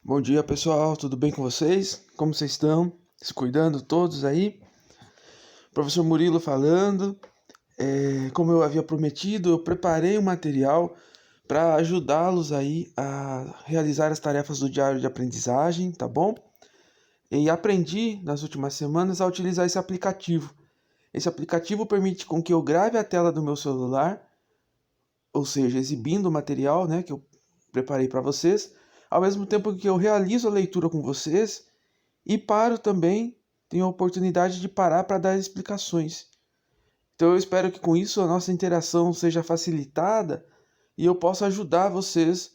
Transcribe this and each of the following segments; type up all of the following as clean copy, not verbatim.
Bom dia, pessoal, tudo bem com vocês? Como vocês estão? Se cuidando todos aí? Professor Murilo falando. Como eu havia prometido, eu preparei um material para ajudá-los aí a realizar as tarefas do diário de aprendizagem, tá bom? E aprendi nas últimas semanas a utilizar esse aplicativo. Esse aplicativo permite com que eu grave a tela do meu celular, ou seja, exibindo o material, né, que eu preparei para vocês, ao mesmo tempo que eu realizo a leitura com vocês. E paro também, tenho a oportunidade de parar para dar explicações. Então eu espero que com isso a nossa interação seja facilitada e eu possa ajudar vocês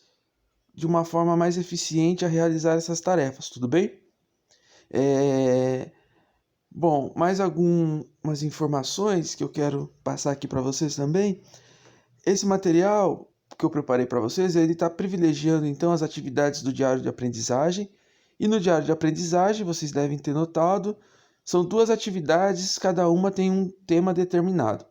de uma forma mais eficiente a realizar essas tarefas, tudo bem? Bom, mais algumas informações que eu quero passar aqui para vocês também. Esse material que eu preparei para vocês, ele está privilegiando então as atividades do diário de aprendizagem. E no diário de aprendizagem, vocês devem ter notado, são duas atividades, cada uma tem um tema determinado.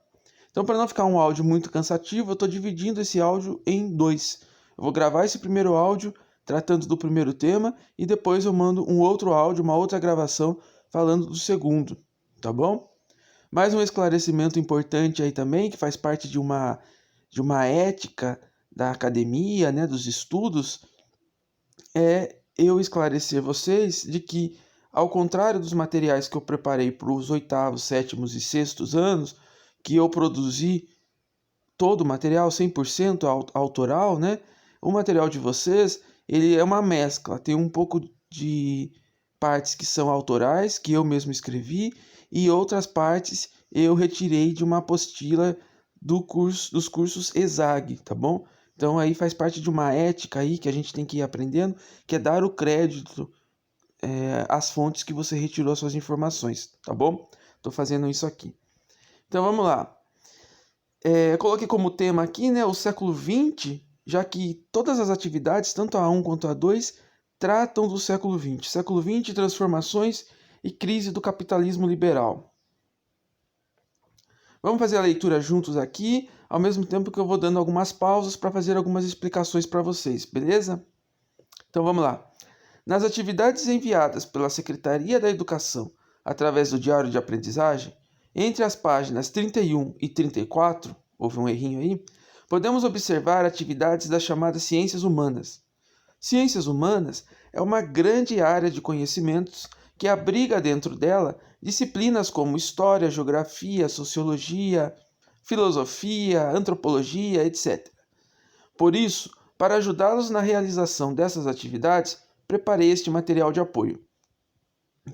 Então, para não ficar um áudio muito cansativo, eu estou dividindo esse áudio em dois. Eu vou gravar esse primeiro áudio tratando do primeiro tema e depois eu mando um outro áudio, uma outra gravação falando do segundo, tá bom? Mais um esclarecimento importante aí também, que faz parte de uma ética da academia, né, dos estudos, é eu esclarecer vocês de que, ao contrário dos materiais que eu preparei para os oitavos, sétimos e sextos anos, que eu produzi todo o material 100% autoral, né? O material de vocês, ele é uma mescla, tem um pouco de partes que são autorais, que eu mesmo escrevi, e outras partes eu retirei de uma apostila dos cursos ESAG, tá bom? Então aí faz parte de uma ética aí que a gente tem que ir aprendendo, que é dar o crédito às fontes que você retirou as suas informações, tá bom? Estou fazendo isso aqui. Então vamos lá. Coloquei como tema aqui, né, o século XX, já que todas as atividades, tanto a 1 quanto a 2, tratam do século XX. Século XX, transformações e crise do capitalismo liberal. Vamos fazer a leitura juntos aqui, ao mesmo tempo que eu vou dando algumas pausas para fazer algumas explicações para vocês, beleza? Então vamos lá. Nas atividades enviadas pela Secretaria da Educação através do Diário de Aprendizagem, entre as páginas 31 e 34, houve um errinho aí, podemos observar atividades das chamadas ciências humanas. Ciências humanas é uma grande área de conhecimentos que abriga dentro dela disciplinas como história, geografia, sociologia, filosofia, antropologia, etc. Por isso, para ajudá-los na realização dessas atividades, preparei este material de apoio.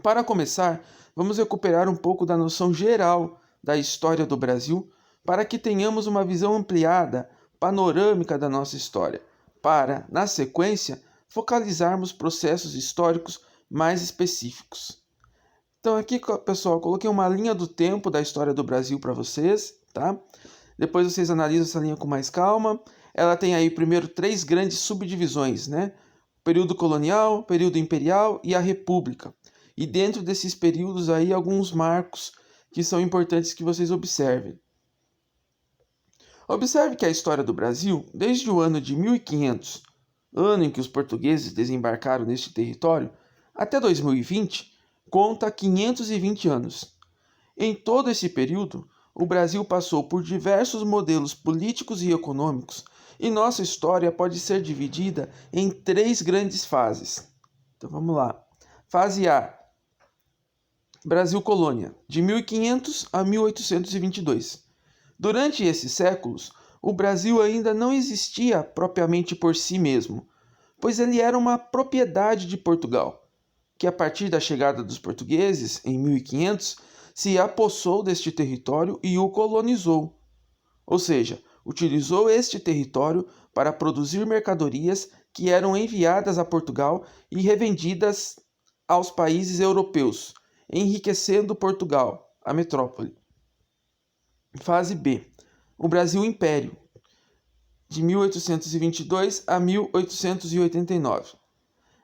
Para começar, vamos recuperar um pouco da noção geral da história do Brasil para que tenhamos uma visão ampliada, panorâmica da nossa história, para, na sequência, focalizarmos processos históricos mais específicos. Então aqui, pessoal, coloquei uma linha do tempo da história do Brasil para vocês, tá? Depois vocês analisam essa linha com mais calma. Ela tem aí primeiro 3 grandes subdivisões, né? Período colonial, período imperial e a República. E dentro desses períodos aí alguns marcos que são importantes que vocês observem. Observe que a história do Brasil, desde o ano de 1500, ano em que os portugueses desembarcaram neste território, até 2020, conta 520 anos. Em todo esse período, o Brasil passou por diversos modelos políticos e econômicos, e nossa história pode ser dividida em 3 grandes fases. Então vamos lá. Fase A, Brasil Colônia, de 1500 a 1822. Durante esses séculos, o Brasil ainda não existia propriamente por si mesmo, pois ele era uma propriedade de Portugal, que a partir da chegada dos portugueses, em 1500, se apossou deste território e o colonizou. Ou seja, utilizou este território para produzir mercadorias que eram enviadas a Portugal e revendidas aos países europeus, enriquecendo Portugal, a metrópole. Fase B. O Brasil Império, de 1822 a 1889.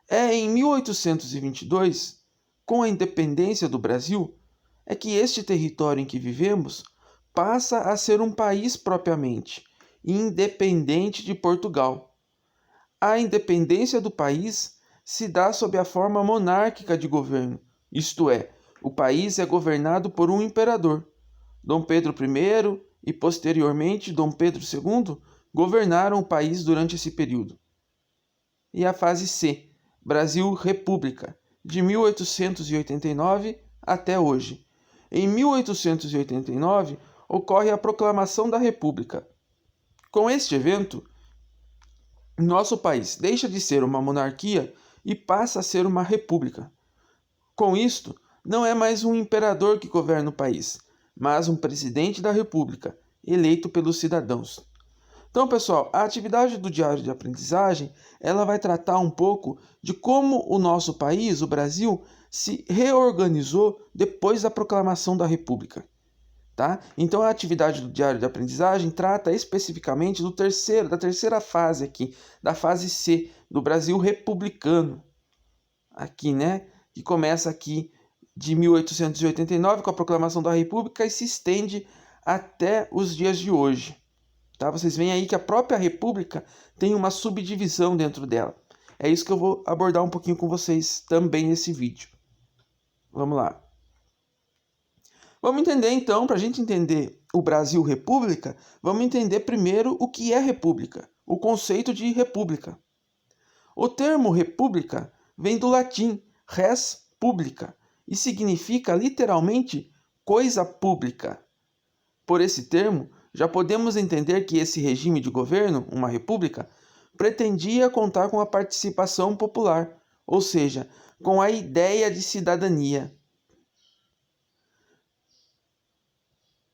É em 1822, com a independência do Brasil, é que este território em que vivemos passa a ser um país propriamente, independente de Portugal. A independência do país se dá sob a forma monárquica de governo, isto é, o país é governado por um imperador. Dom Pedro I e, posteriormente, Dom Pedro II governaram o país durante esse período. E a fase C, Brasil República, de 1889 até hoje. Em 1889, ocorre a Proclamação da República. Com este evento, nosso país deixa de ser uma monarquia e passa a ser uma república. Com isto, não é mais um imperador que governa o país, mas um presidente da república, eleito pelos cidadãos. Então, pessoal, a atividade do diário de aprendizagem, ela vai tratar um pouco de como o nosso país, o Brasil, se reorganizou depois da proclamação da República. Tá? Então, a atividade do diário de aprendizagem trata especificamente da terceira fase aqui, da fase C, do Brasil republicano. Aqui, né? Que começa aqui de 1889 com a proclamação da República e se estende até os dias de hoje. Tá? Vocês veem aí que a própria República tem uma subdivisão dentro dela. É isso que eu vou abordar um pouquinho com vocês também nesse vídeo. Vamos lá. Vamos entender então, para a gente entender o Brasil República, vamos entender primeiro o que é República, o conceito de República. O termo República vem do latim res publica e significa literalmente coisa pública. Por esse termo, já podemos entender que esse regime de governo, uma república, pretendia contar com a participação popular, ou seja, com a ideia de cidadania.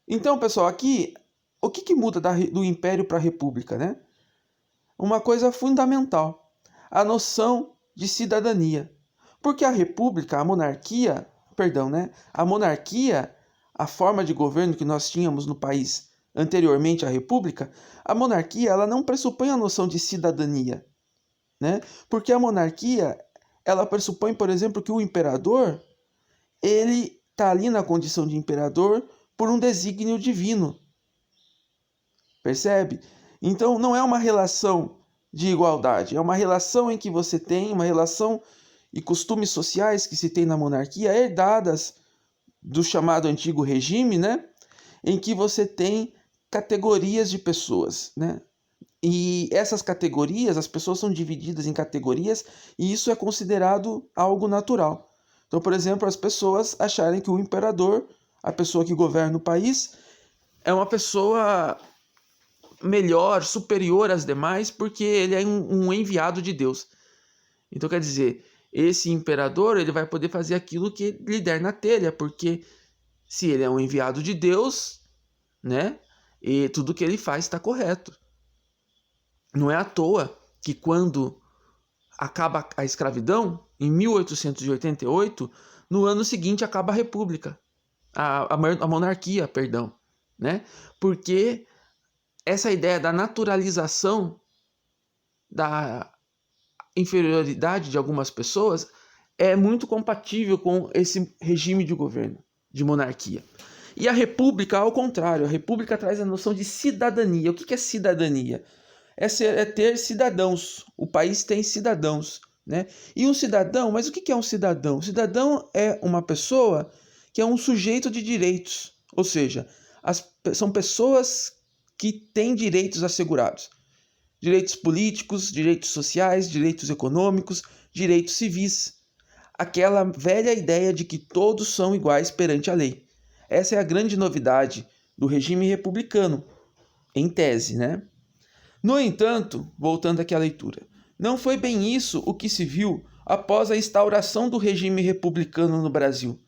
Então, pessoal, aqui, o que muda do Império para a República, né? Uma coisa fundamental, a noção de cidadania. Porque a República, a monarquia, a forma de governo que nós tínhamos no país anteriormente à República, a monarquia ela não pressupõe a noção de cidadania, né? Porque a monarquia, ela pressupõe, por exemplo, que o imperador, ele está ali na condição de imperador por um desígnio divino. Percebe? Então, não é uma relação de igualdade, é uma relação em que você tem uma relação e costumes sociais que se tem na monarquia herdadas do chamado antigo regime, né? Em que você tem categorias de pessoas, né? E essas categorias, as pessoas são divididas em categorias e isso é considerado algo natural. Então, por exemplo, as pessoas acharem que o imperador, a pessoa que governa o país, é uma pessoa melhor, superior às demais, porque ele é um enviado de Deus. Então, quer dizer, esse imperador ele vai poder fazer aquilo que lhe der na telha, porque se ele é um enviado de Deus, né, e tudo que ele faz está correto. Não é à toa que quando acaba a escravidão, em 1888, no ano seguinte acaba a república, a monarquia, perdão, né? Porque essa ideia da naturalização da inferioridade de algumas pessoas é muito compatível com esse regime de governo, de monarquia. E a república, ao contrário, a república traz a noção de cidadania. O que é cidadania? É ter cidadãos. O país tem cidadãos, né? E um cidadão, mas o que é um cidadão? O cidadão é uma pessoa que é um sujeito de direitos, ou seja, são pessoas que têm direitos assegurados. Direitos políticos, direitos sociais, direitos econômicos, direitos civis. Aquela velha ideia de que todos são iguais perante a lei. Essa é a grande novidade do regime republicano, em tese, né? No entanto, voltando aqui à leitura, não foi bem isso o que se viu após a instauração do regime republicano no Brasil.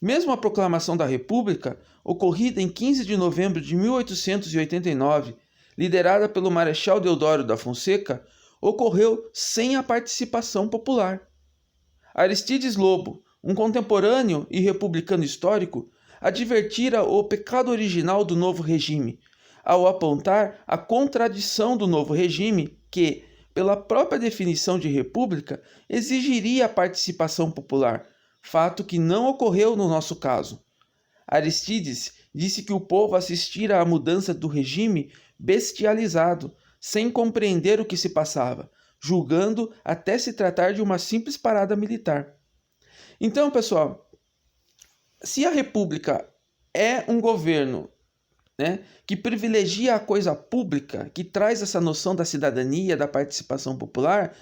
Mesmo a proclamação da República, ocorrida em 15 de novembro de 1889, liderada pelo Marechal Deodoro da Fonseca, ocorreu sem a participação popular. Aristides Lobo, um contemporâneo e republicano histórico, advertira o pecado original do novo regime, ao apontar a contradição do novo regime que, pela própria definição de república, exigiria a participação popular, fato que não ocorreu no nosso caso. Aristides disse que o povo assistira à mudança do regime bestializado, sem compreender o que se passava, julgando até se tratar de uma simples parada militar. Então, pessoal, se a República é um governo, né, que privilegia a coisa pública, que traz essa noção da cidadania, da participação popular,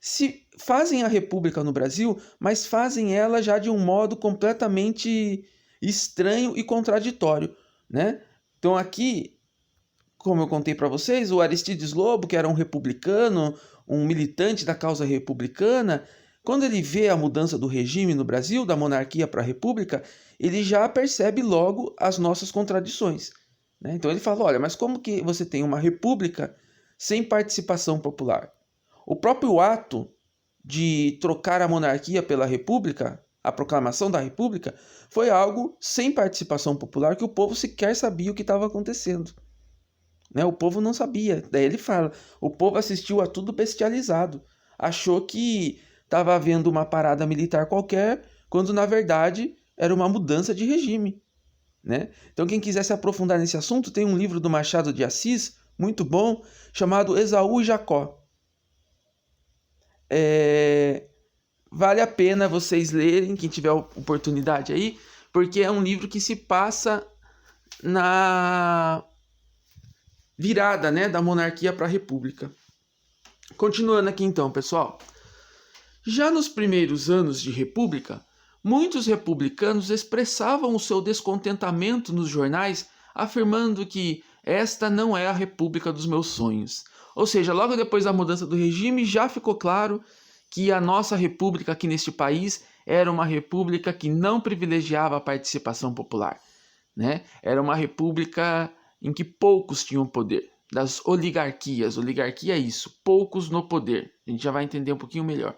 se fazem a República no Brasil, mas fazem ela já de um modo completamente estranho e contraditório, né? Então aqui, como eu contei para vocês, o Aristides Lobo, que era um republicano, um militante da causa republicana, quando ele vê a mudança do regime no Brasil, da monarquia para a república, ele já percebe logo as nossas contradições, né? Então ele fala, olha, mas como que você tem uma república sem participação popular? O próprio ato de trocar a monarquia pela república, a proclamação da república, foi algo sem participação popular, que o povo sequer sabia o que estava acontecendo, né? O povo não sabia. Daí ele fala, o povo assistiu a tudo bestializado, achou que estava havendo uma parada militar qualquer, quando na verdade era uma mudança de regime, né? Então quem quiser se aprofundar nesse assunto, tem um livro do Machado de Assis, muito bom, chamado Esaú e Jacó. Vale a pena vocês lerem, quem tiver oportunidade aí, porque é um livro que se passa na virada, né, da monarquia para a república. Continuando aqui então, pessoal. Já nos primeiros anos de república, muitos republicanos expressavam o seu descontentamento nos jornais, afirmando que esta não é a república dos meus sonhos. Ou seja, logo depois da mudança do regime, já ficou claro que a nossa república aqui neste país era uma república que não privilegiava a participação popular, né? Era uma república em que poucos tinham poder, das oligarquias. Oligarquia é isso, poucos no poder. A gente já vai entender um pouquinho melhor.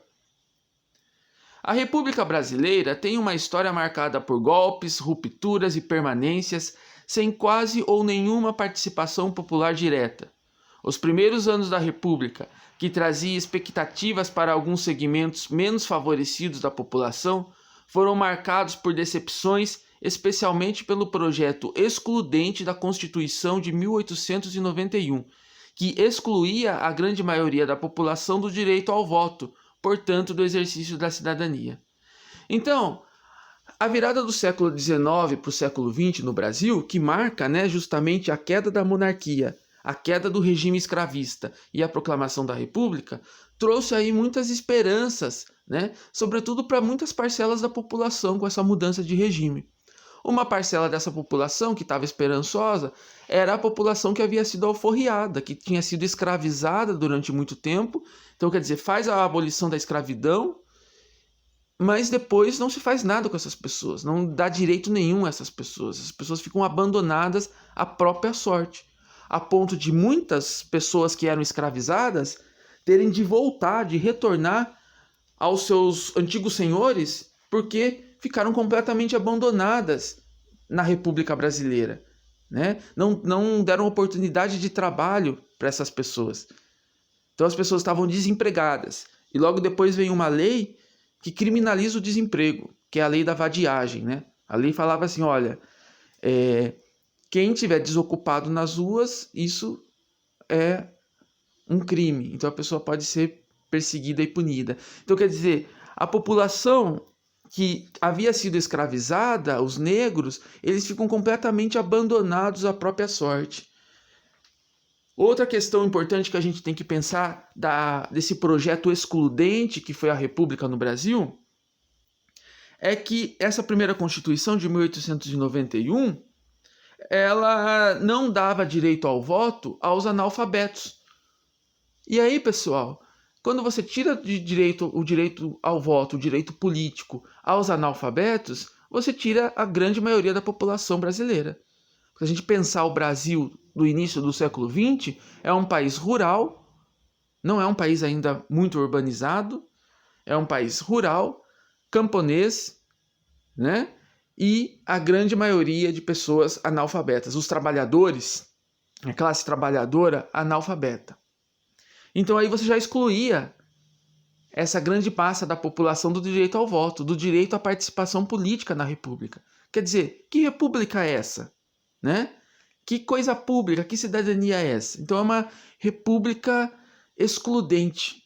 A República Brasileira tem uma história marcada por golpes, rupturas e permanências, sem quase ou nenhuma participação popular direta. Os primeiros anos da República, que trazia expectativas para alguns segmentos menos favorecidos da população, foram marcados por decepções, especialmente pelo projeto excludente da Constituição de 1891, que excluía a grande maioria da população do direito ao voto, portanto, do exercício da cidadania. Então, a virada do século XIX para o século XX no Brasil, que marca, né, justamente a queda da monarquia, a queda do regime escravista e a proclamação da República, trouxe aí muitas esperanças, né, sobretudo para muitas parcelas da população com essa mudança de regime. Uma parcela dessa população que estava esperançosa era a população que havia sido alforriada, que tinha sido escravizada durante muito tempo. Então, quer dizer, faz a abolição da escravidão, mas depois não se faz nada com essas pessoas, não dá direito nenhum a essas pessoas. As pessoas ficam abandonadas à própria sorte, a ponto de muitas pessoas que eram escravizadas terem de voltar, de retornar aos seus antigos senhores, porque ficaram completamente abandonadas na República Brasileira, né? Não deram oportunidade de trabalho para essas pessoas. Então as pessoas estavam desempregadas. E logo depois vem uma lei que criminaliza o desemprego, que é a lei da vadiagem, né? A lei falava assim, olha, quem estiver desocupado nas ruas, isso é um crime. Então a pessoa pode ser perseguida e punida. Então quer dizer, a população que havia sido escravizada, os negros, eles ficam completamente abandonados à própria sorte. Outra questão importante que a gente tem que pensar desse projeto excludente que foi a República no Brasil é que essa primeira Constituição de 1891 ela não dava direito ao voto aos analfabetos. E aí, pessoal, quando você tira o direito ao voto, o direito político aos analfabetos, você tira a grande maioria da população brasileira. Se a gente pensar o Brasil do início do século XX, é um país rural, não é um país ainda muito urbanizado, é um país rural, camponês, né? E a grande maioria de pessoas analfabetas, os trabalhadores, a classe trabalhadora analfabeta. Então aí você já excluía essa grande massa da população do direito ao voto, do direito à participação política na república. Quer dizer, que república é essa? Né? Que coisa pública, que cidadania é essa? Então é uma república excludente.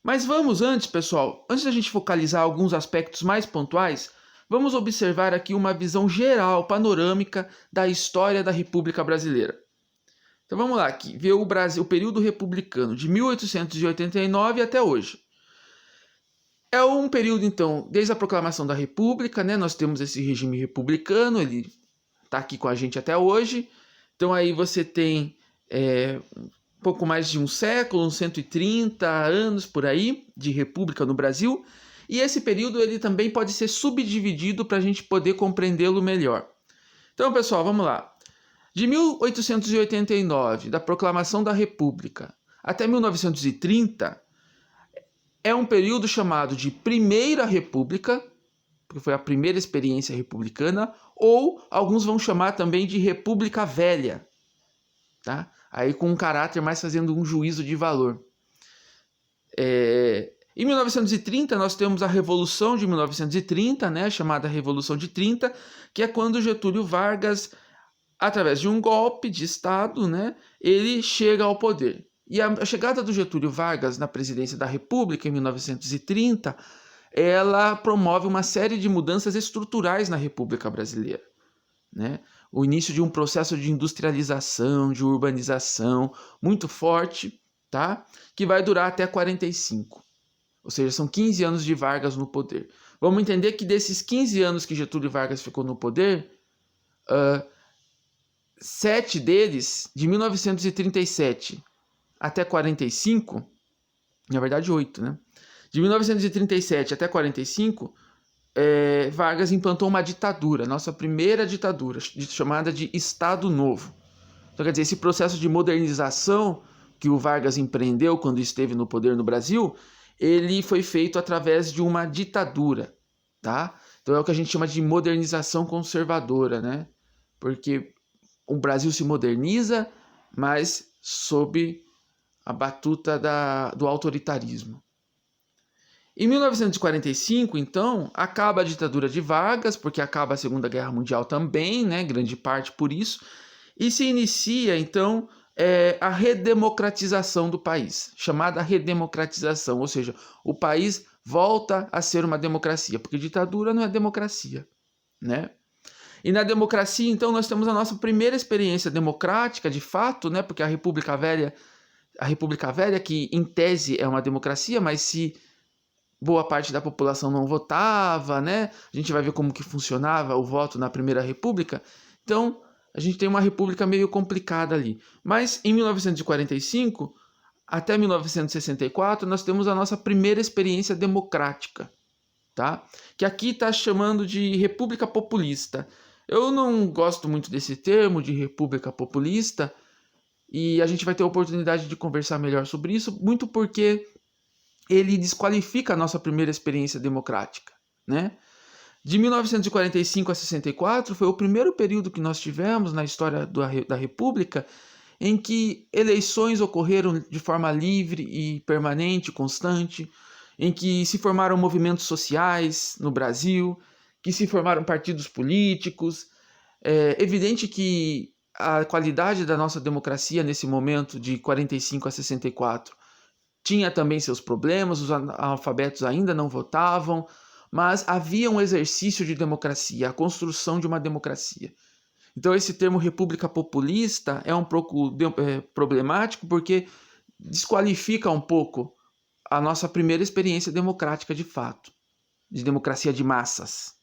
Mas vamos antes, pessoal, antes da gente focalizar alguns aspectos mais pontuais, vamos observar aqui uma visão geral, panorâmica da história da República Brasileira. Então vamos lá aqui, ver o Brasil, o período republicano de 1889 até hoje. É um período, então, desde a proclamação da República, né? Nós temos esse regime republicano, ele está aqui com a gente até hoje. Então aí você tem pouco mais de um século, uns 130 anos por aí, de república no Brasil. E esse período ele também pode ser subdividido para a gente poder compreendê-lo melhor. Então, pessoal, vamos lá. De 1889, da proclamação da República, até 1930, é um período chamado de Primeira República, porque foi a primeira experiência republicana, ou alguns vão chamar também de República Velha, tá? Aí com um caráter mais fazendo um juízo de valor. Em 1930 nós temos a Revolução de 1930, né, chamada Revolução de 30, que é quando Getúlio Vargas, através de um golpe de Estado, né, ele chega ao poder. E a chegada do Getúlio Vargas na presidência da República em 1930, ela promove uma série de mudanças estruturais na República Brasileira, né? O início de um processo de industrialização, de urbanização muito forte, tá? Que vai durar até 45. Ou seja, são 15 anos de Vargas no poder. Vamos entender que desses 15 anos que Getúlio Vargas ficou no poder, 7 deles, de 1937 até 45, na verdade 8, né? De 1937 até 45, Vargas implantou uma ditadura, nossa primeira ditadura, chamada de Estado Novo. Então, quer dizer, esse processo de modernização que o Vargas empreendeu quando esteve no poder no Brasil, ele foi feito através de uma ditadura, tá? Então é o que a gente chama de modernização conservadora, né? Porque o Brasil se moderniza, mas sob a batuta do autoritarismo. Em 1945, então, acaba a ditadura de Vargas, porque acaba a Segunda Guerra Mundial também, né, grande parte por isso, e se inicia, então, a redemocratização do país, chamada redemocratização, ou seja, o país volta a ser uma democracia, porque ditadura não é democracia, né? E na democracia, então, nós temos a nossa primeira experiência democrática, de fato, né, porque a República Velha, que em tese é uma democracia, mas se boa parte da população não votava, né? A gente vai ver como que funcionava o voto na Primeira República. Então, a gente tem uma república meio complicada ali. Mas em 1945 até 1964, nós temos a nossa primeira experiência democrática, tá? Que aqui está chamando de República Populista. Eu não gosto muito desse termo de República Populista, e a gente vai ter a oportunidade de conversar melhor sobre isso, muito porque ele desqualifica a nossa primeira experiência democrática, né? De 1945 a 64 foi o primeiro período que nós tivemos na história da República em que eleições ocorreram de forma livre e permanente, constante, em que se formaram movimentos sociais no Brasil, que se formaram partidos políticos. É evidente que a qualidade da nossa democracia nesse momento de 45 a 64 tinha também seus problemas, os analfabetos ainda não votavam, mas havia um exercício de democracia, a construção de uma democracia. Então esse termo república populista é um pouco problemático porque desqualifica um pouco a nossa primeira experiência democrática de fato, de democracia de massas.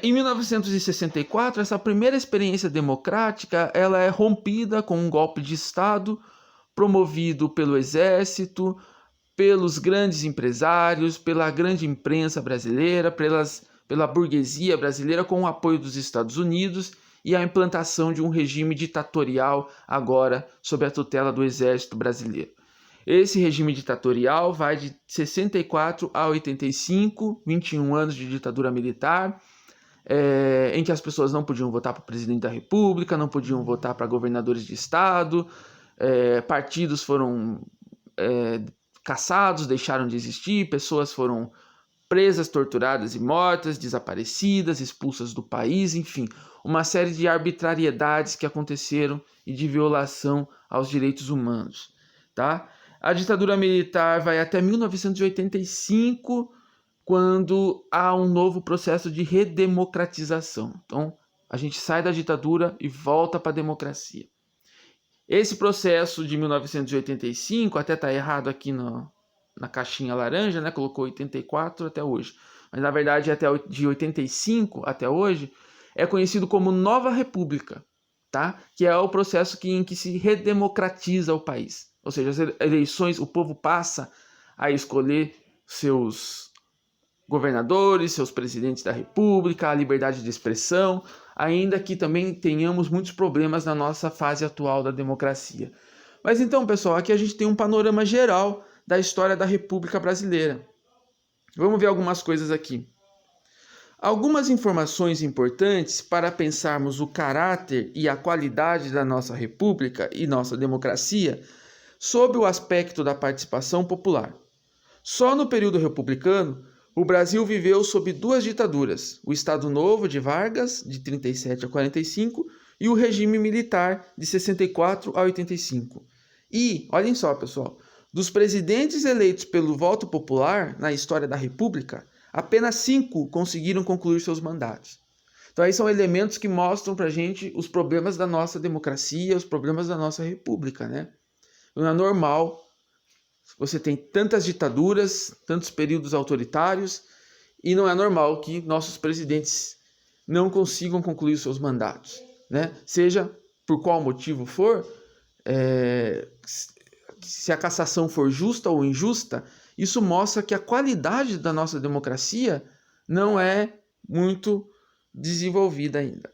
Em 1964, essa primeira experiência democrática ela é rompida com um golpe de Estado promovido pelo Exército, pelos grandes empresários, pela grande imprensa brasileira, pela burguesia brasileira, com o apoio dos Estados Unidos e a implantação de um regime ditatorial agora sob a tutela do Exército brasileiro. Esse regime ditatorial vai de 64 a 85, 21 anos de ditadura militar, em que as pessoas não podiam votar para o presidente da República, não podiam votar para governadores de estado, partidos foram caçados, deixaram de existir, pessoas foram presas, torturadas e mortas, desaparecidas, expulsas do país, enfim, uma série de arbitrariedades que aconteceram e de violação aos direitos humanos, tá? A ditadura militar vai até 1985, quando há um novo processo de redemocratização. Então, a gente sai da ditadura e volta para a democracia. Esse processo de 1985, até está errado aqui na caixinha laranja, né? Colocou 84 até hoje. Mas, na verdade, até de 85 até hoje, é conhecido como Nova República, tá? Que é o processo em que se redemocratiza o país. Ou seja, as eleições, o povo passa a escolher seus governadores, seus presidentes da república, a liberdade de expressão, ainda que também tenhamos muitos problemas na nossa fase atual da democracia. Mas então, pessoal, aqui a gente tem um panorama geral da história da República Brasileira. Vamos ver algumas coisas aqui. Algumas informações importantes para pensarmos o caráter e a qualidade da nossa república e nossa democracia sob o aspecto da participação popular. Só no período republicano, o Brasil viveu sob duas ditaduras, o Estado Novo de Vargas, de 37 a 45, e o regime militar, de 64 a 85. E, olhem só, pessoal, dos presidentes eleitos pelo voto popular na história da República, apenas 5 conseguiram concluir seus mandatos. Então aí são elementos que mostram pra gente os problemas da nossa democracia, os problemas da nossa república, né? Não é normal, você tem tantas ditaduras, tantos períodos autoritários, e não é normal que nossos presidentes não consigam concluir seus mandatos, né? Seja por qual motivo for, se a cassação for justa ou injusta, isso mostra que a qualidade da nossa democracia não é muito desenvolvida ainda.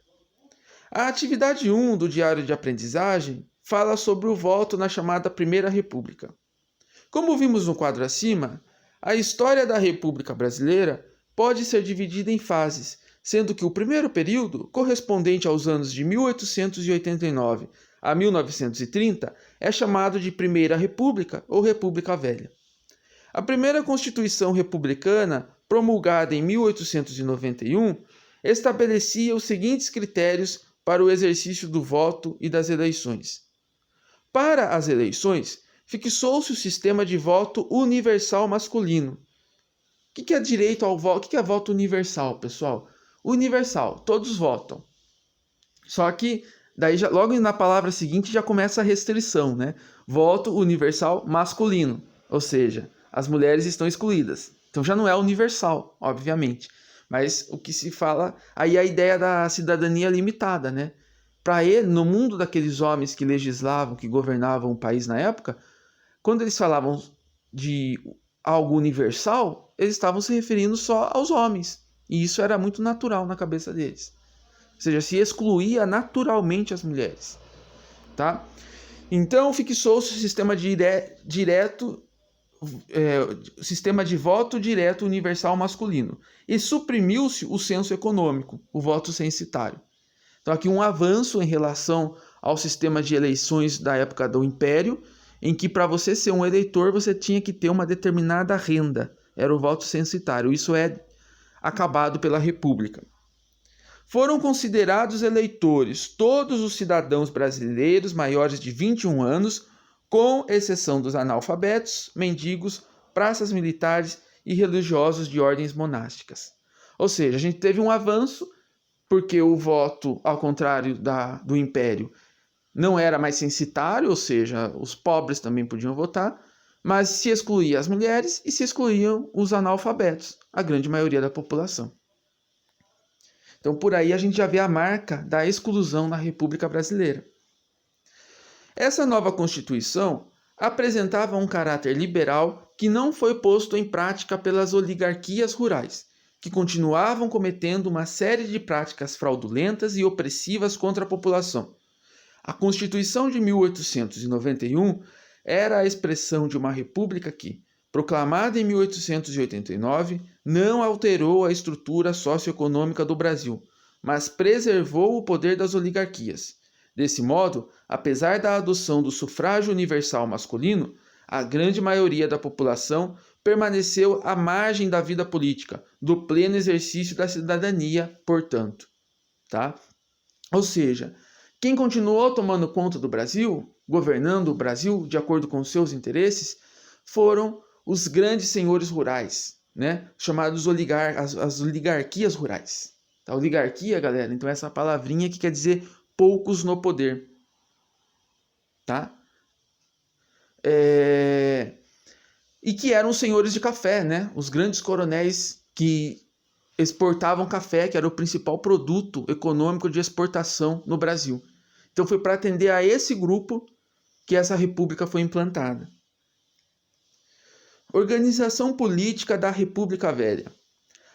A atividade 1 do Diário de Aprendizagem fala sobre o voto na chamada Primeira República. Como vimos no quadro acima, a história da República Brasileira pode ser dividida em fases, sendo que o primeiro período, correspondente aos anos de 1889 a 1930, é chamado de Primeira República ou República Velha. A primeira Constituição Republicana, promulgada em 1891, estabelecia os seguintes critérios para o exercício do voto e das eleições. Para as eleições, fixou-se o sistema de voto universal masculino. O que é direito ao voto? O que é voto universal, pessoal? Universal, todos votam. Só que, daí logo na palavra seguinte já começa a restrição, né? Voto universal masculino, ou seja, as mulheres estão excluídas. Então já não é universal, obviamente. Mas o que se fala, aí a ideia da cidadania limitada, né? Para ele, no mundo daqueles homens que legislavam, que governavam o país na época, quando eles falavam de algo universal, eles estavam se referindo só aos homens. E isso era muito natural na cabeça deles. Ou seja, se excluía naturalmente as mulheres. Tá? Então, fixou-se o sistema sistema de voto direto universal masculino. E suprimiu-se o censo econômico, o voto censitário. Então, aqui um avanço em relação ao sistema de eleições da época do Império, em que para você ser um eleitor, você tinha que ter uma determinada renda. Era o voto censitário. Isso é acabado pela República. Foram considerados eleitores todos os cidadãos brasileiros maiores de 21 anos, com exceção dos analfabetos, mendigos, praças militares e religiosos de ordens monásticas. Ou seja, a gente teve um avanço, porque o voto, ao contrário do Império, não era mais censitário, ou seja, os pobres também podiam votar, mas se excluía as mulheres e se excluíam os analfabetos, a grande maioria da população. Então, por aí a gente já vê a marca da exclusão na República Brasileira. Essa nova Constituição apresentava um caráter liberal que não foi posto em prática pelas oligarquias rurais, que continuavam cometendo uma série de práticas fraudulentas e opressivas contra a população. A Constituição de 1891 era a expressão de uma república que, proclamada em 1889, não alterou a estrutura socioeconômica do Brasil, mas preservou o poder das oligarquias. Desse modo, apesar da adoção do sufrágio universal masculino, a grande maioria da população permaneceu à margem da vida política, do pleno exercício da cidadania, portanto. Tá? Ou seja, quem continuou tomando conta do Brasil, governando o Brasil de acordo com seus interesses, foram os grandes senhores rurais, né? Chamados as oligarquias rurais. A oligarquia, galera, então é essa palavrinha que quer dizer poucos no poder, tá? E que eram os senhores de café, né? Os grandes coronéis que exportavam café, que era o principal produto econômico de exportação no Brasil. Então foi para atender a esse grupo que essa república foi implantada. Organização política da República Velha.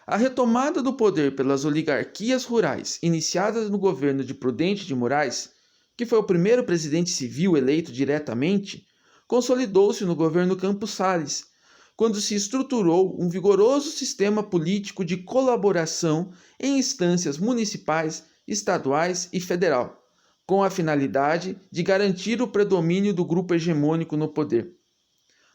A retomada do poder pelas oligarquias rurais, iniciada no governo de Prudente de Moraes, que foi o primeiro presidente civil eleito diretamente, consolidou-se no governo Campos Salles, quando se estruturou um vigoroso sistema político de colaboração em instâncias municipais, estaduais e federal, com a finalidade de garantir o predomínio do grupo hegemônico no poder.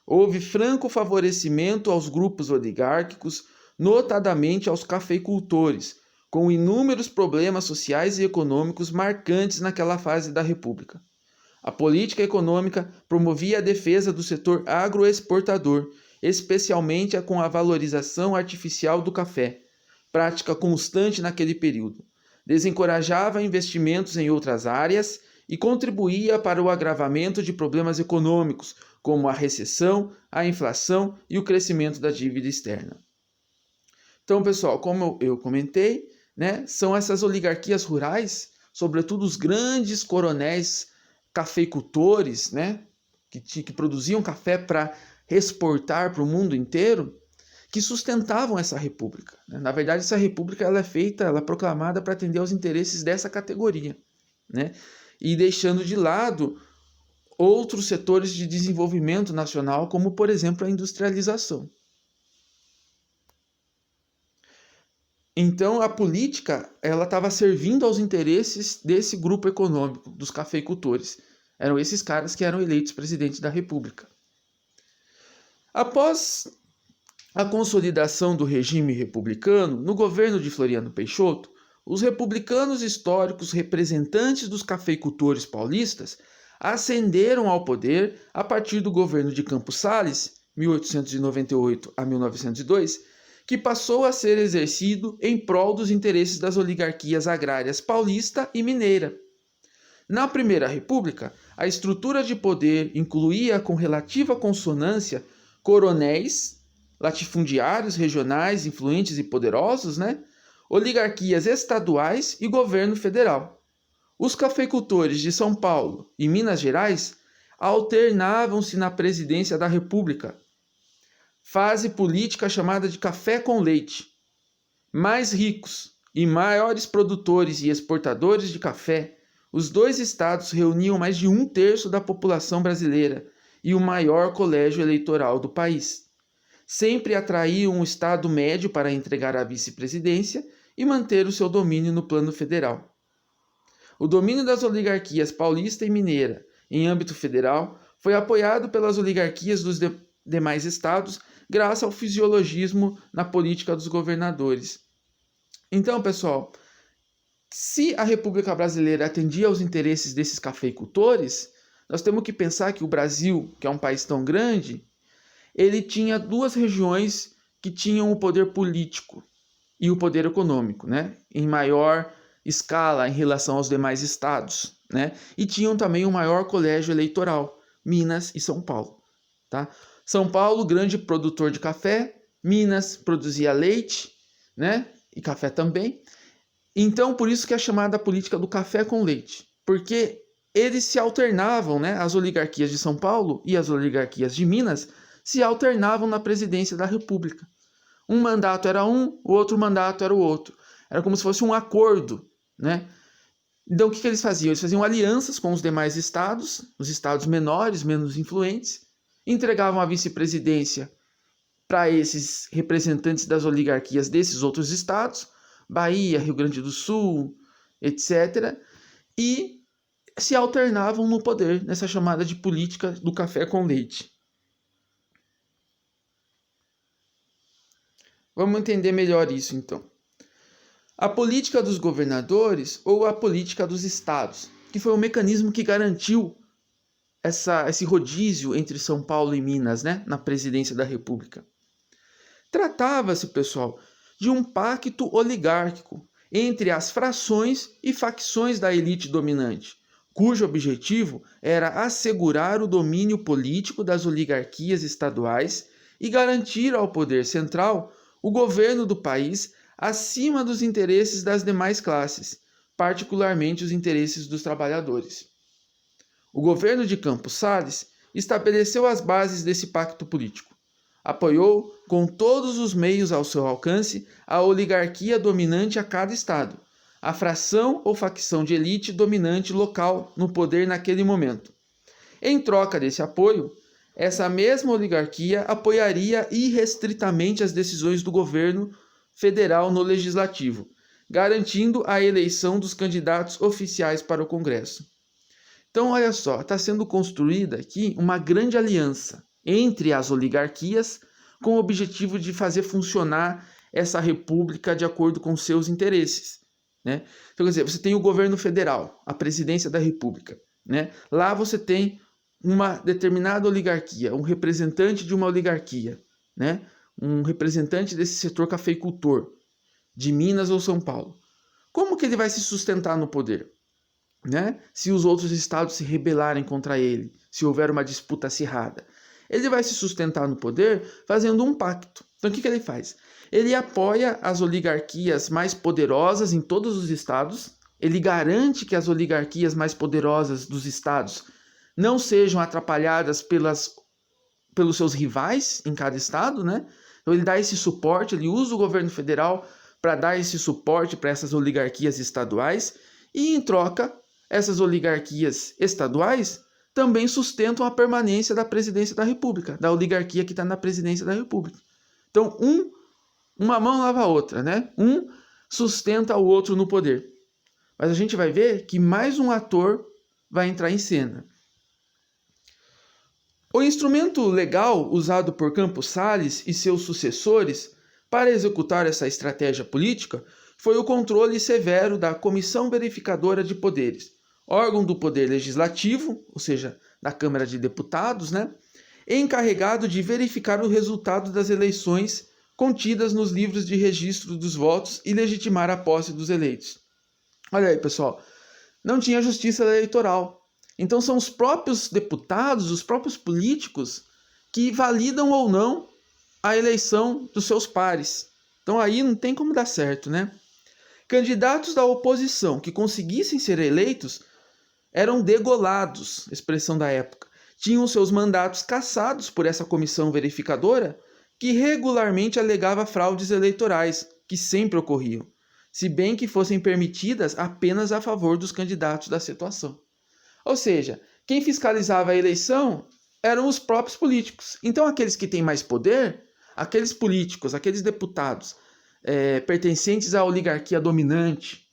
Houve franco favorecimento aos grupos oligárquicos, notadamente aos cafeicultores, com inúmeros problemas sociais e econômicos marcantes naquela fase da República. A política econômica promovia a defesa do setor agroexportador, especialmente com a valorização artificial do café, prática constante naquele período. Desencorajava investimentos em outras áreas e contribuía para o agravamento de problemas econômicos, como a recessão, a inflação e o crescimento da dívida externa. Então, pessoal, como eu comentei, né, são essas oligarquias rurais, sobretudo os grandes coronéis cafeicultores, né, que produziam café para exportar para o mundo inteiro, que sustentavam essa república. Na verdade, essa república ela é proclamada para atender aos interesses dessa categoria, né, e deixando de lado outros setores de desenvolvimento nacional, como, por exemplo, a industrialização. Então, a política ela estava servindo aos interesses desse grupo econômico, dos cafeicultores. Eram esses caras que eram eleitos presidente da República. Após a consolidação do regime republicano, no governo de Floriano Peixoto, os republicanos históricos representantes dos cafeicultores paulistas ascenderam ao poder a partir do governo de Campos Salles, 1898 a 1902, que passou a ser exercido em prol dos interesses das oligarquias agrárias paulista e mineira. Na Primeira República, a estrutura de poder incluía com relativa consonância coronéis, latifundiários regionais influentes e poderosos, né? Oligarquias estaduais e governo federal. Os cafeicultores de São Paulo e Minas Gerais alternavam-se na presidência da República, fase política chamada de café com leite. Mais ricos e maiores produtores e exportadores de café, os dois estados reuniam mais de 1/3 da população brasileira e o maior colégio eleitoral do país. Sempre atraíam um estado médio para entregar a vice-presidência e manter o seu domínio no plano federal. O domínio das oligarquias paulista e mineira em âmbito federal foi apoiado pelas oligarquias dos demais estados graças ao fisiologismo na política dos governadores. Então, pessoal, se a República Brasileira atendia aos interesses desses cafeicultores, nós temos que pensar que o Brasil, que é um país tão grande, ele tinha duas regiões que tinham o poder político e o poder econômico, né, em maior escala em relação aos demais estados, né, e tinham também o maior colégio eleitoral, Minas e São Paulo, tá? São Paulo, grande produtor de café, Minas produzia leite, né, e café também. Então, por isso que é chamada a política do café com leite, porque eles se alternavam, né, as oligarquias de São Paulo e as oligarquias de Minas se alternavam na presidência da República. Um mandato era um, o outro mandato era o outro. Era como se fosse um acordo, né? Então, o que eles faziam? Eles faziam alianças com os demais estados, os estados menores, menos influentes, entregavam a vice-presidência para esses representantes das oligarquias desses outros estados, Bahia, Rio Grande do Sul, etc., e se alternavam no poder nessa chamada de política do café com leite. Vamos entender melhor isso, então. A política dos governadores ou a política dos estados, que foi o mecanismo que garantiu esse rodízio entre São Paulo e Minas, né, na presidência da República. Tratava-se, pessoal, de um pacto oligárquico entre as frações e facções da elite dominante, cujo objetivo era assegurar o domínio político das oligarquias estaduais e garantir ao poder central o governo do país acima dos interesses das demais classes, particularmente os interesses dos trabalhadores. O governo de Campos Sales estabeleceu as bases desse pacto político. Apoiou, com todos os meios ao seu alcance, a oligarquia dominante a cada estado, a fração ou facção de elite dominante local no poder naquele momento. Em troca desse apoio, essa mesma oligarquia apoiaria irrestritamente as decisões do governo federal no legislativo, garantindo a eleição dos candidatos oficiais para o Congresso. Então, olha só, está sendo construída aqui uma grande aliança entre as oligarquias com o objetivo de fazer funcionar essa república de acordo com seus interesses, né? Então, quer dizer, você tem o governo federal, a presidência da república, né? Lá você tem uma determinada oligarquia, um representante de uma oligarquia, né? Um representante desse setor cafeicultor, de Minas ou São Paulo. Como que ele vai se sustentar no poder? Né? Se os outros estados se rebelarem contra ele, se houver uma disputa acirrada. Ele vai se sustentar no poder fazendo um pacto. Então o que ele faz? Ele apoia as oligarquias mais poderosas em todos os estados, ele garante que as oligarquias mais poderosas dos estados não sejam atrapalhadas pelos seus rivais em cada estado, né? Então ele dá esse suporte, ele usa o governo federal para dar esse suporte para essas oligarquias estaduais e, em troca, essas oligarquias estaduais também sustentam a permanência da presidência da República, da oligarquia que está na presidência da República. Então, uma mão lava a outra, né? Um sustenta o outro no poder. Mas a gente vai ver que mais um ator vai entrar em cena. O instrumento legal usado por Campos Sales e seus sucessores para executar essa estratégia política foi o controle severo da Comissão Verificadora de Poderes, órgão do Poder Legislativo, ou seja, da Câmara de Deputados, né, encarregado de verificar o resultado das eleições contidas nos livros de registro dos votos e legitimar a posse dos eleitos. Olha aí, pessoal, não tinha justiça eleitoral. Então são os próprios deputados, os próprios políticos que validam ou não a eleição dos seus pares. Então aí não tem como dar certo, né? Candidatos da oposição que conseguissem ser eleitos eram degolados, expressão da época. Tinham seus mandatos cassados por essa comissão verificadora que regularmente alegava fraudes eleitorais, que sempre ocorriam, se bem que fossem permitidas apenas a favor dos candidatos da situação. Ou seja, quem fiscalizava a eleição eram os próprios políticos. Então aqueles que têm mais poder, aqueles políticos, aqueles deputados pertencentes à oligarquia dominante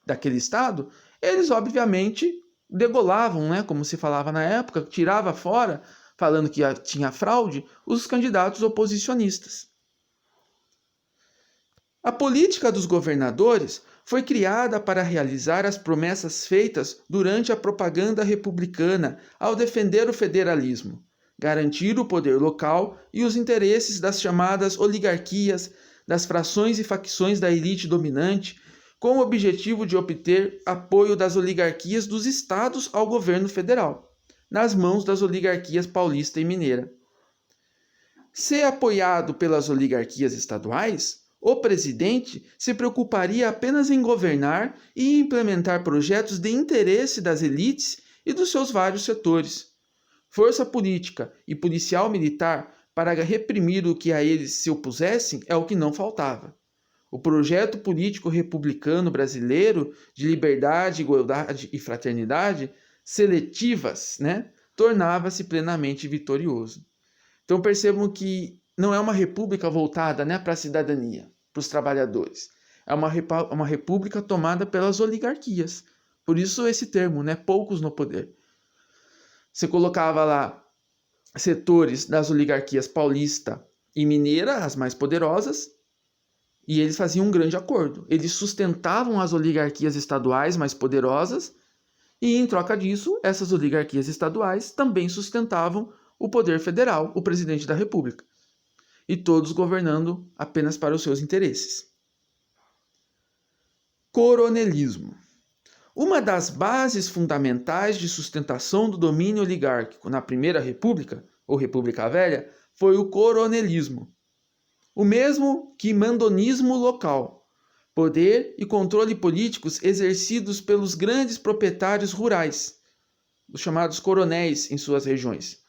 daquele estado, eles obviamente degolavam, né, como se falava na época, tirava fora, falando que tinha fraude, os candidatos oposicionistas. A política dos governadores foi criada para realizar as promessas feitas durante a propaganda republicana ao defender o federalismo, garantir o poder local e os interesses das chamadas oligarquias, das frações e facções da elite dominante, com o objetivo de obter apoio das oligarquias dos estados ao governo federal, nas mãos das oligarquias paulista e mineira. Se apoiado pelas oligarquias estaduais, o presidente se preocuparia apenas em governar e implementar projetos de interesse das elites e dos seus vários setores. Força política e policial militar para reprimir o que a eles se opusessem é o que não faltava. O projeto político republicano brasileiro de liberdade, igualdade e fraternidade seletivas, né, tornava-se plenamente vitorioso. Então percebam que não é uma república voltada, né, para a cidadania, para os trabalhadores. É uma república tomada pelas oligarquias. Por isso esse termo, né, poucos no poder. Você colocava lá setores das oligarquias paulista e mineira, as mais poderosas, E eles faziam um grande acordo. Eles sustentavam as oligarquias estaduais mais poderosas e, em troca disso, essas oligarquias estaduais também sustentavam o poder federal, o presidente da República. E todos governando apenas para os seus interesses. Coronelismo. Uma das bases fundamentais de sustentação do domínio oligárquico na Primeira República, ou República Velha, foi o coronelismo. O mesmo que mandonismo local, poder e controle políticos exercidos pelos grandes proprietários rurais, os chamados coronéis em suas regiões.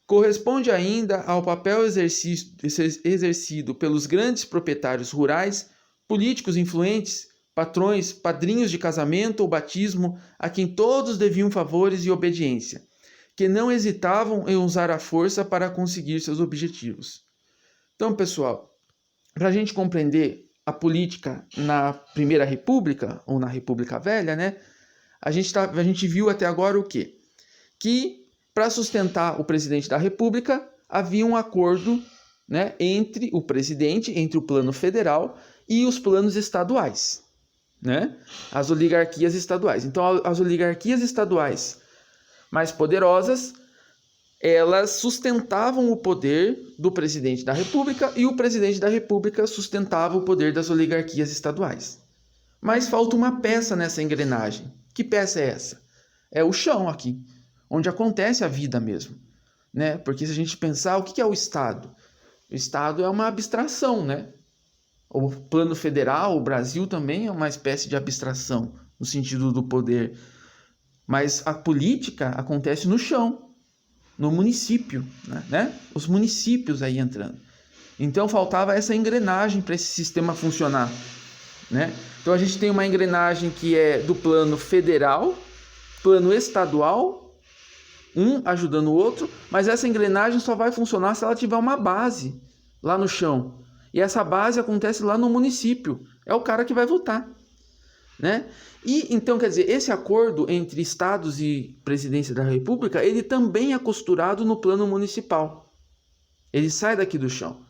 Corresponde ainda ao papel exercido pelos grandes proprietários rurais, políticos influentes, patrões, padrinhos de casamento ou batismo, a quem todos deviam favores e obediência, que não hesitavam em usar a força para conseguir seus objetivos. Então, pessoal, para a gente compreender a política na Primeira República, ou na República Velha, né, a gente viu até agora o quê? Que, para sustentar o presidente da República, havia um acordo, né, entre o presidente, entre o plano federal e os planos estaduais, né? As oligarquias estaduais. Então, as oligarquias estaduais mais poderosas, elas sustentavam o poder do presidente da República e o presidente da República sustentava o poder das oligarquias estaduais. Mas falta uma peça nessa engrenagem. Que peça é essa? É o chão aqui, onde acontece a vida mesmo, né? Porque se a gente pensar, o que é o Estado? O Estado é uma abstração, né? O plano federal, o Brasil também é uma espécie de abstração, no sentido do poder. Mas a política acontece no chão, no município, né? Os municípios aí entrando. Então faltava essa engrenagem para esse sistema funcionar, né? Então a gente tem uma engrenagem que é do plano federal, plano estadual, um ajudando o outro, mas essa engrenagem só vai funcionar se ela tiver uma base lá no chão. E essa base acontece lá no município. É o cara que vai votar, né? E então, quer dizer, esse acordo entre estados e presidência da República, ele também é costurado no plano municipal. Ele sai daqui do chão,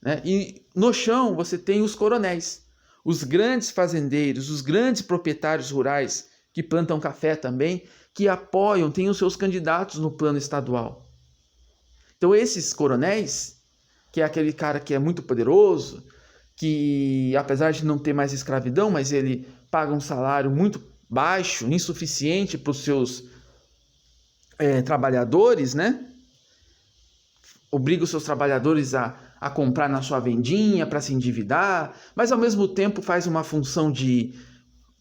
né? E no chão você tem os coronéis, os grandes fazendeiros, os grandes proprietários rurais que plantam café também, que apoiam, têm os seus candidatos no plano estadual. Então esses coronéis, que é aquele cara que é muito poderoso, que apesar de não ter mais escravidão, mas ele paga um salário muito baixo, insuficiente para os seus trabalhadores, né? Obriga os seus trabalhadores a comprar na sua vendinha para se endividar, mas ao mesmo tempo faz uma função de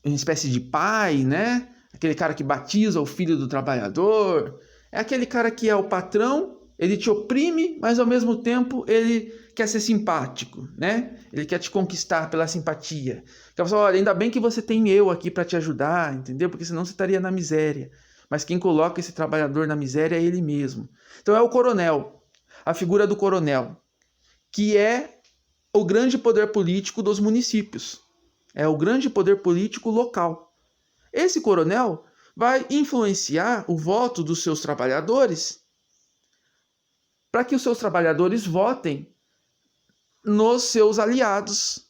uma espécie de pai, né? Aquele cara que batiza o filho do trabalhador, é aquele cara que é o patrão. Ele te oprime, mas ao mesmo tempo ele quer ser simpático, né? Ele quer te conquistar pela simpatia. Então, olha, ainda bem que você tem eu aqui para te ajudar, entendeu? Porque senão você estaria na miséria. Mas quem coloca esse trabalhador na miséria é ele mesmo. Então é o coronel, a figura do coronel, que é o grande poder político dos municípios. É o grande poder político local. Esse coronel vai influenciar o voto dos seus trabalhadores para que os seus trabalhadores votem nos seus aliados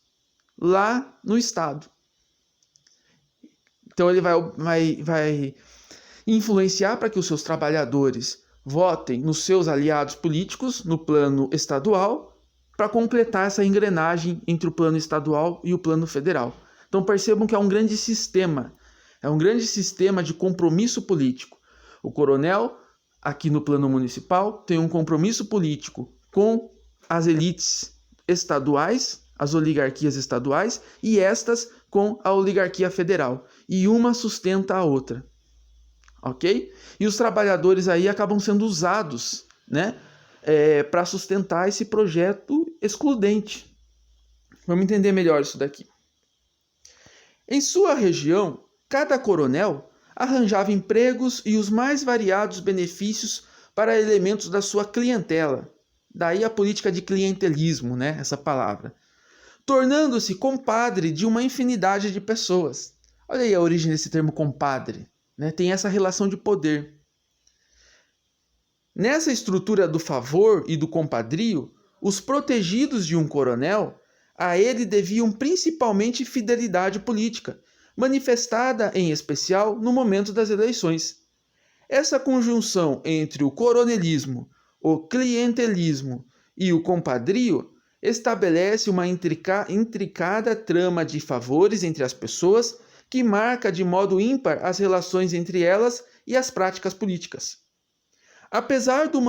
lá no Estado. Então ele vai influenciar para que os seus trabalhadores votem nos seus aliados políticos no plano estadual para completar essa engrenagem entre o plano estadual e o plano federal. Então percebam que é um grande sistema de compromisso político. O coronel aqui no plano municipal tem um compromisso político com as elites estaduais, as oligarquias estaduais, e estas com a oligarquia federal. E uma sustenta a outra. Ok? E os trabalhadores aí acabam sendo usados, né, para sustentar esse projeto excludente. Vamos entender melhor isso daqui. Em sua região, cada coronel arranjava empregos e os mais variados benefícios para elementos da sua clientela. Daí a política de clientelismo, né? Essa palavra. Tornando-se compadre de uma infinidade de pessoas. Olha aí a origem desse termo compadre, né? Tem essa relação de poder. Nessa estrutura do favor e do compadrio, os protegidos de um coronel A ele deviam principalmente fidelidade política, manifestada em especial no momento das eleições. Essa conjunção entre o coronelismo, o clientelismo e o compadrio estabelece uma intricada trama de favores entre as pessoas que marca de modo ímpar as relações entre elas e as práticas políticas. Apesar do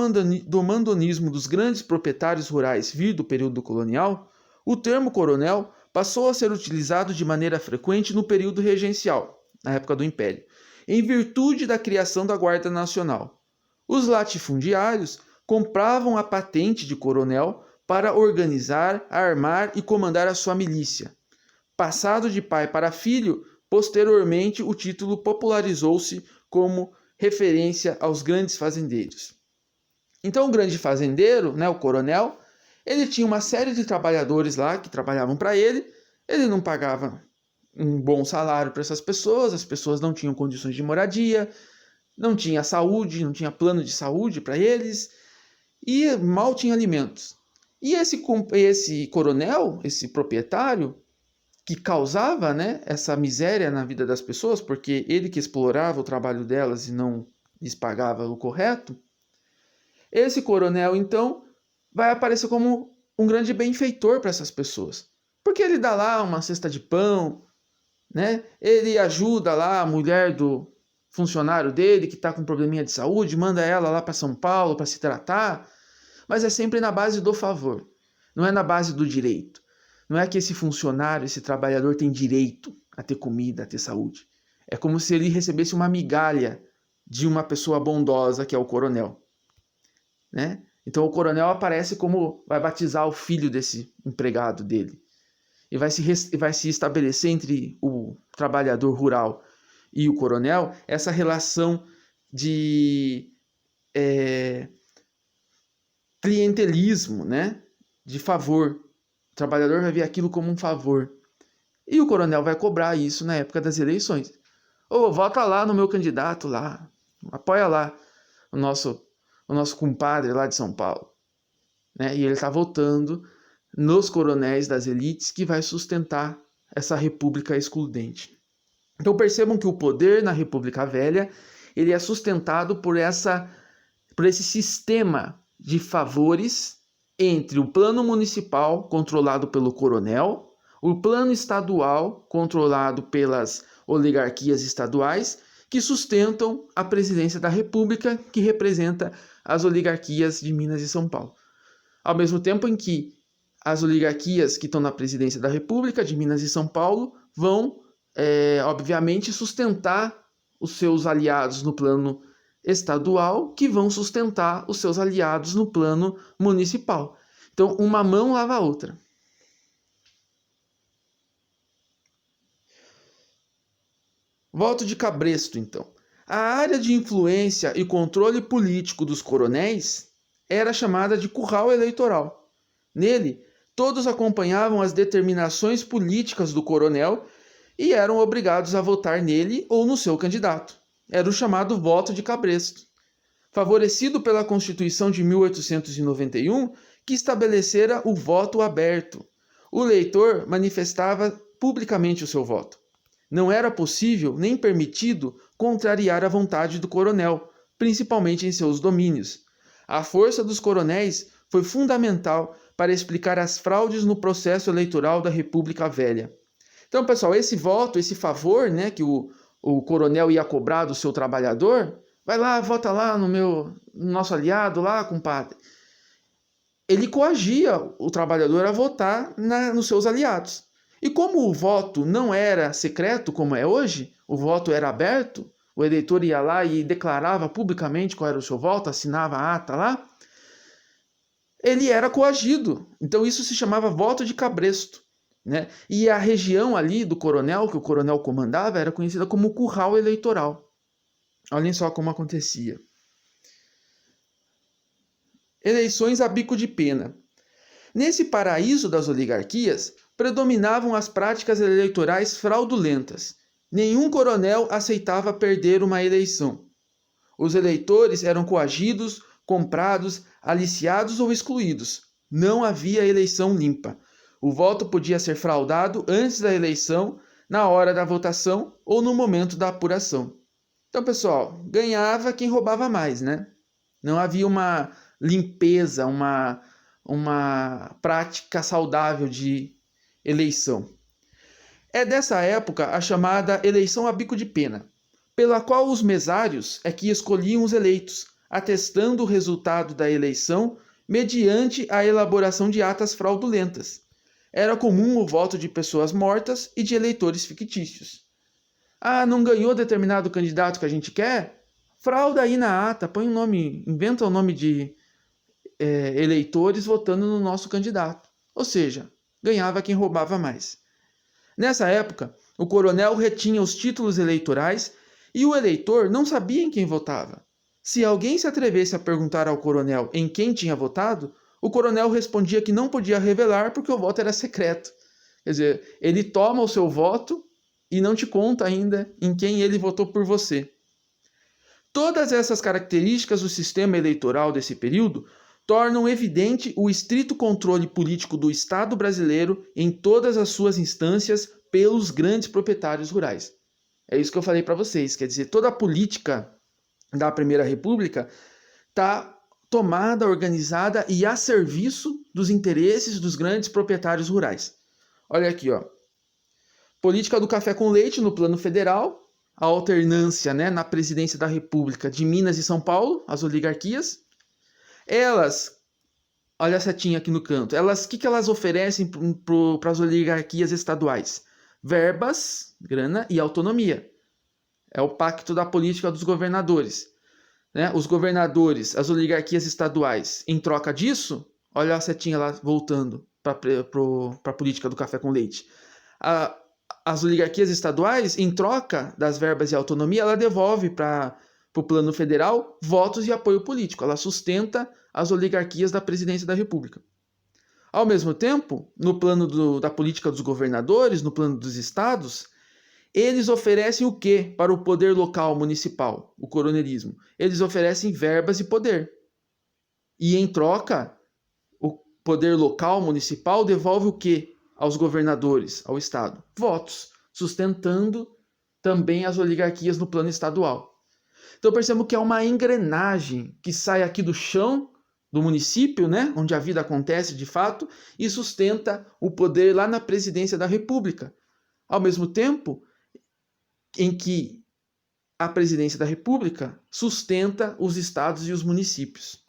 mandonismo dos grandes proprietários rurais vir do período colonial, o termo coronel passou a ser utilizado de maneira frequente no período regencial, na época do Império, em virtude da criação da Guarda Nacional. Os latifundiários compravam a patente de coronel para organizar, armar e comandar a sua milícia. Passado de pai para filho, posteriormente o título popularizou-se como referência aos grandes fazendeiros. Então o grande fazendeiro, o coronel, ele tinha uma série de trabalhadores lá que trabalhavam para ele não pagava um bom salário para essas pessoas, as pessoas não tinham condições de moradia, não tinha saúde, não tinha plano de saúde para eles e mal tinha alimentos. E esse coronel, esse proprietário, que causava essa miséria na vida das pessoas, porque ele que explorava o trabalho delas e não lhes pagava o correto, esse coronel, então, vai aparecer como um grande benfeitor para essas pessoas. Porque ele dá lá uma cesta de pão, ele ajuda lá a mulher do funcionário dele que está com probleminha de saúde, manda ela lá para São Paulo para se tratar, mas é sempre na base do favor, não é na base do direito. Não é que esse funcionário, esse trabalhador tem direito a ter comida, a ter saúde. É como se ele recebesse uma migalha de uma pessoa bondosa, que é o coronel. Então o coronel aparece como vai batizar o filho desse empregado dele. E vai se estabelecer entre o trabalhador rural e o coronel essa relação de clientelismo, de favor. O trabalhador vai ver aquilo como um favor. E o coronel vai cobrar isso na época das eleições. Vota lá no meu candidato lá. Apoia lá o nosso compadre lá de São Paulo. E ele está votando nos coronéis das elites que vai sustentar essa república excludente. Então percebam que o poder na República Velha ele é sustentado por esse sistema de favores entre o plano municipal, controlado pelo coronel, o plano estadual, controlado pelas oligarquias estaduais, que sustentam a presidência da República, que representa as oligarquias de Minas e São Paulo. Ao mesmo tempo em que as oligarquias que estão na presidência da República, de Minas e São Paulo, vão, obviamente, sustentar os seus aliados no plano estadual, que vão sustentar os seus aliados no plano municipal. Então, uma mão lava a outra. Voto de cabresto, então. A área de influência e controle político dos coronéis era chamada de curral eleitoral. Nele, todos acompanhavam as determinações políticas do coronel e eram obrigados a votar nele ou no seu candidato. Era o chamado voto de cabresto, favorecido pela Constituição de 1891, que estabelecera o voto aberto. O eleitor manifestava publicamente o seu voto. Não era possível nem permitido contrariar a vontade do coronel, principalmente em seus domínios. A força dos coronéis foi fundamental para explicar as fraudes no processo eleitoral da República Velha. Então, pessoal, esse voto, esse favor, que o coronel ia cobrar do seu trabalhador, vai lá, vota lá no nosso aliado lá, compadre. Ele coagia o trabalhador a votar nos seus aliados. E como o voto não era secreto, como é hoje, o voto era aberto, o eleitor ia lá e declarava publicamente qual era o seu voto, assinava a ata lá, ele era coagido. Então isso se chamava voto de cabresto. E a região ali do coronel, que o coronel comandava, era conhecida como curral eleitoral. Olhem só como acontecia. Eleições a bico de pena. Nesse paraíso das oligarquias, predominavam as práticas eleitorais fraudulentas. Nenhum coronel aceitava perder uma eleição. Os eleitores eram coagidos, comprados, aliciados ou excluídos. Não havia eleição limpa. O voto podia ser fraudado antes da eleição, na hora da votação ou no momento da apuração. Então, pessoal, ganhava quem roubava mais, né? Não havia uma limpeza, uma prática saudável de eleição. É dessa época a chamada eleição a bico de pena, pela qual os mesários é que escolhiam os eleitos, atestando o resultado da eleição mediante a elaboração de atas fraudulentas. Era comum o voto de pessoas mortas e de eleitores fictícios. Ah, não ganhou determinado candidato que a gente quer? Frauda aí na ata, põe um nome, inventa o nome de eleitores votando no nosso candidato. Ou seja, ganhava quem roubava mais. Nessa época, o coronel retinha os títulos eleitorais e o eleitor não sabia em quem votava. Se alguém se atrevesse a perguntar ao coronel em quem tinha votado, o coronel respondia que não podia revelar porque o voto era secreto. Quer dizer, ele toma o seu voto e não te conta ainda em quem ele votou por você. Todas essas características do sistema eleitoral desse período tornam evidente o estrito controle político do Estado brasileiro em todas as suas instâncias pelos grandes proprietários rurais. É isso que eu falei para vocês, quer dizer, toda a política da Primeira República está tomada, organizada e a serviço dos interesses dos grandes proprietários rurais. Olha aqui, ó. Política do café com leite no plano federal, a alternância, né, na presidência da República de Minas e São Paulo, as oligarquias. Elas, olha a setinha aqui no canto, o que elas oferecem para as oligarquias estaduais? Verbas, grana e autonomia. É o pacto da política dos governadores. Né? Os governadores, as oligarquias estaduais, em troca disso, olha a setinha lá voltando para a política do café com leite. As oligarquias estaduais, em troca das verbas e autonomia, ela devolve para o plano federal votos e apoio político. Ela sustenta as oligarquias da presidência da República. Ao mesmo tempo, no plano da política dos governadores, no plano dos estados, eles oferecem o quê para o poder local municipal, o coronelismo? Eles oferecem verbas e poder. E em troca, o poder local municipal devolve o quê aos governadores, ao Estado? Votos, sustentando também as oligarquias no plano estadual. Então percebemos que é uma engrenagem que sai aqui do chão do município, né, onde a vida acontece de fato, e sustenta o poder lá na presidência da República. Ao mesmo tempo em que a presidência da República sustenta os estados e os municípios.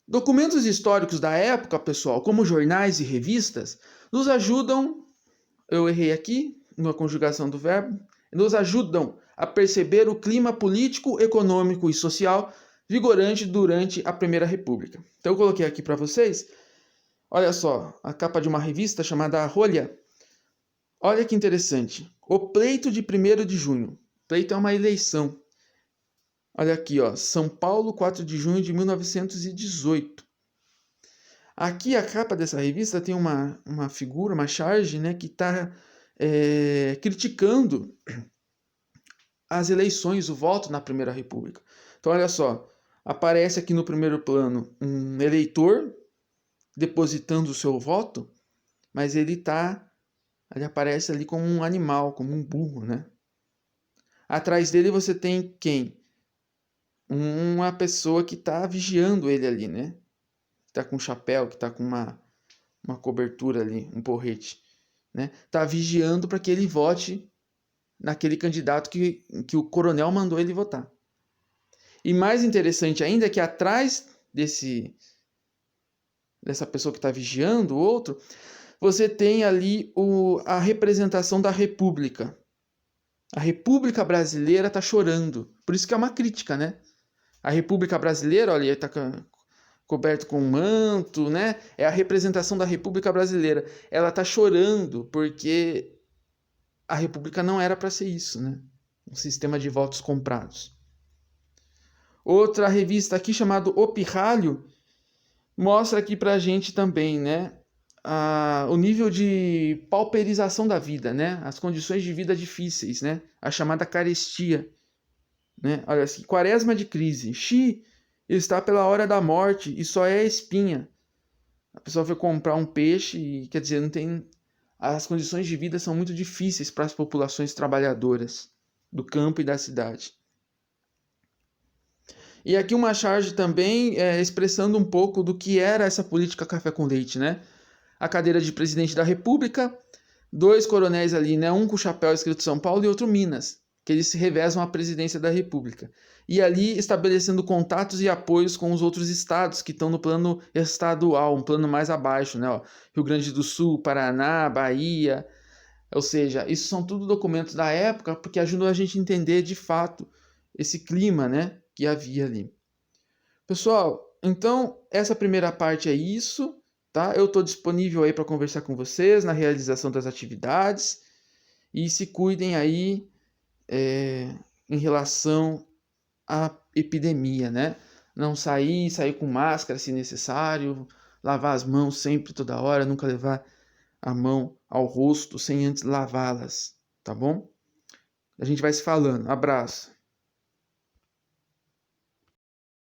Documentos históricos da época, pessoal, como jornais e revistas, nos ajudam, eu errei aqui na conjugação do verbo, nos ajudam a perceber o clima político, econômico e social vigorante durante a Primeira República. Então eu coloquei aqui para vocês, olha só, a capa de uma revista chamada Rolha. Olha que interessante, o pleito de 1º de junho. Pleito é uma eleição. Olha aqui, ó, São Paulo, 4 de junho de 1918. Aqui a capa dessa revista tem uma figura, uma charge, né, que está criticando as eleições, o voto na Primeira República. Então, olha só, aparece aqui no primeiro plano um eleitor depositando o seu voto, mas ele aparece ali como um animal, como um burro, né? Atrás dele você tem quem? Uma pessoa que está vigiando ele ali, né? Está com um chapéu, que está com uma cobertura ali, um porrete, né? Está vigiando para que ele vote naquele candidato que o coronel mandou ele votar. E mais interessante ainda é que atrás dessa pessoa que está vigiando o outro, você tem ali a representação da República. A República Brasileira está chorando. Por isso que é uma crítica, né? A República Brasileira, olha, está coberto com um manto, né? É a representação da República Brasileira. Ela está chorando porque a República não era para ser isso, né? Um sistema de votos comprados. Outra revista aqui chamada O Pirralho mostra aqui para a gente também, né? O nível de pauperização da vida, né? As condições de vida difíceis, né? A chamada carestia, né? Olha assim, quaresma de crise. Xi está pela hora da morte e só é espinha. A pessoa foi comprar um peixe e, quer dizer, não tem... As condições de vida são muito difíceis para as populações trabalhadoras do campo e da cidade. E aqui uma charge também expressando um pouco do que era essa política café com leite, né? A cadeira de presidente da República, 2 coronéis ali, né? Um com o chapéu escrito São Paulo e outro Minas, que eles se revezam à presidência da República. E ali estabelecendo contatos e apoios com os outros estados que estão no plano estadual, um plano mais abaixo, né? Ó, Rio Grande do Sul, Paraná, Bahia. Ou seja, isso são tudo documentos da época porque ajudam a gente a entender de fato esse clima, né, que havia ali. Pessoal, então essa primeira parte é isso, tá? Eu estou disponível aí para conversar com vocês na realização das atividades e se cuidem aí em relação à epidemia, né? Não sair com máscara se necessário, lavar as mãos sempre, toda hora, nunca levar a mão ao rosto sem antes lavá-las, tá bom? A gente vai se falando. Abraço.